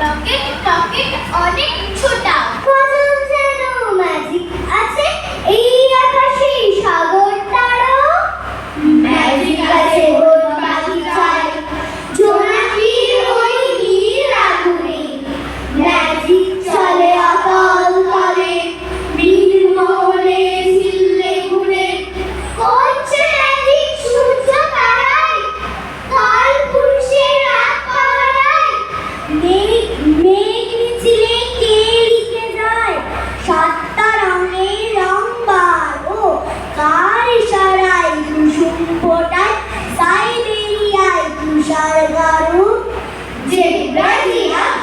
rocket rocket অনেক ছোটা, কত যেন ম্যাজিক আছে এই আকাশে সাগর তারা, ম্যাজিক আছে ওর বাগিচায় জোনাকির ওই নীল আগুনে, ম্যাজিক চলে অতল তলে নীলমহলে ঝিল্লে ঘুরে, করছে ম্যাজিক সূর্য তারায় কাল পুরুষের রাত পাহারায়, মেঘ মিছিলে কে লিখে যায় সাতটা রঙের রংবার, ও কার ইশারায় কুসুম ফোটায় সাইবেরিয়ায় তুষার গারু, জেব্রা জিরাফ